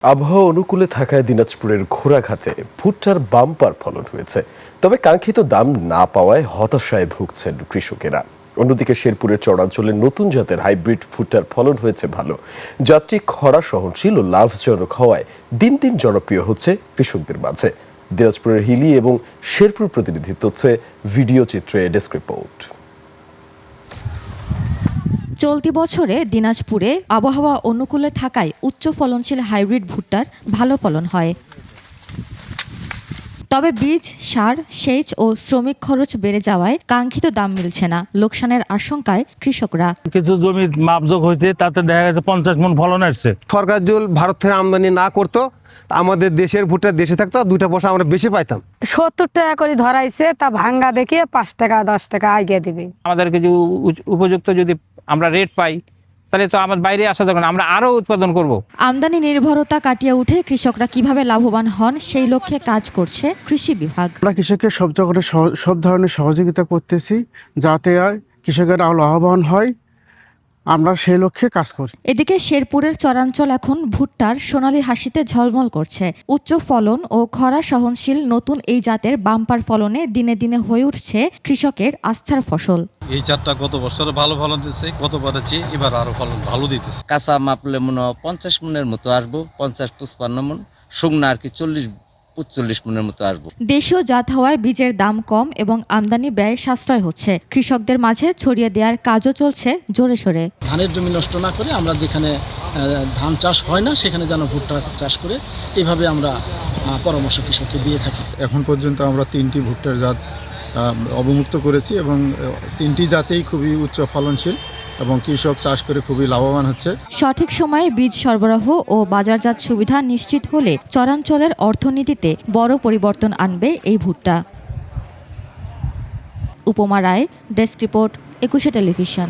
আবহাওয়া অনুকূলে থাকায় দিনাজপুরের ঘোড়াঘাটে ভুট্টার বাম্পার ফলন হয়েছে, তবে কাঙ্ক্ষিত দাম না পাওয়ায় হতাশায় ভুগছেন কৃষকেরা। অন্যদিকে শেরপুরের চরাঞ্চলে নতুন জাতের হাইব্রিড ভুট্টার ফলন হয়েছে ভালো। জাতটি খরা সহনশীল ও লাভজনক হওয়ায় দিন দিন জনপ্রিয় হচ্ছে কৃষকদের মাঝে। দিনাজপুরের হিলি এবং শেরপুর প্রতিনিধির তথ্যে ভিডিও চিত্রে ডেস্ক রিপোর্ট। চলতি বছরে দিনাজপুরে আবহাওয়া অনুকূলে থাকায় উচ্চ ফলনশীল হাইব্রিড ভুট্টার ভালো ফলন হয়। তবে বীজ, সার, সেচ ও শ্রমিক খরচ বেড়ে যাওয়ায় কাঙ্ক্ষিত দাম মিলছে না। লোকসানের আশঙ্কায় কৃষকরা। কিছু জমি মাপজোক হয়েছে, তাতে দেখা গেছে 50 মণ ফলন আসছে। সরকার যদি ভারত থেকে আমদানি না করতো, আমাদের দেশের ভুট্টা দেশে থাকতো, 2টা পয়সা আমরা বেশি পাইতাম। 70 টাকা করে ধরাইছে, তা ভাঙ্গা দেখিয়ে 5 টাকা 10 টাকা আগে দিবে। আমাদেরকে যে উপযুক্ত যদি আমরা রেট পাই, তাহলে তো আমার বাইরে আসা দরকার, আমরা আরো উৎপাদন করব। আমদানি নির্ভরতা কাটিয়ে উঠে কৃষকরা কিভাবে লাভবান হন সেই লক্ষ্যে কাজ করছে কৃষি বিভাগ। আমরা কৃষকের সব ধরনের সহযোগিতা করতেছি, যাতে কৃষকেরা লাভবান হয়। আমরা সেই লক্ষ্যে কাজ করছি। এদিকে শেরপুরের চরাঞ্চল এখন ভুট্টার সোনালী হাসিতে ঝলমল করছে। উচ্চ ফলন ও খরা সহনশীল নতুন এই জাতের বাম্পার ফলনে দিনে দিনে হয়ে উঠছে কৃষকের আস্থার ফসল। এই চারটা গত বছরে ভালো ফলন দিচ্ছে, গতবারের চেয়ে এবার আরো ফলন ভালো দিতেছে। কাঁচা মাপলে মনে হয় 50 মণের মতো আসবো, 50-55 মণ। শুকনা আর কি 40-45 মণের মতো আসবো। দেশীয় জাত হওয়ায় বীজের দাম কম এবং আমদানি ব্যয় সাশ্রয় হচ্ছে। কৃষকদের মাঝে ছড়িয়ে দেওয়ার কাজও চলছে জোরে সোরে। ধানের জমি নষ্ট না করে আমরা যেখানে ধান চাষ হয় না সেখানে যেন ভুট্টা চাষ করে, এভাবে আমরা পরামর্শ কৃষককে দিয়ে থাকি। এখন পর্যন্ত আমরা 3টি ভুট্টার জাত অবমুক্ত করেছি এবং 3টি জাতেই খুবই উচ্চ ফলনশীল এবং কৃষক চাষ করে খুবই লাভবান হচ্ছে। সঠিক সময়ে বীজ সরবরাহ ও বাজারজাত সুবিধা নিশ্চিত হলে চরাঞ্চলের অর্থনীতিতে বড় পরিবর্তন আনবে এই ভুট্টা। উপমা রায়, ডেস্ক রিপোর্ট, 21 টেলিভিশন।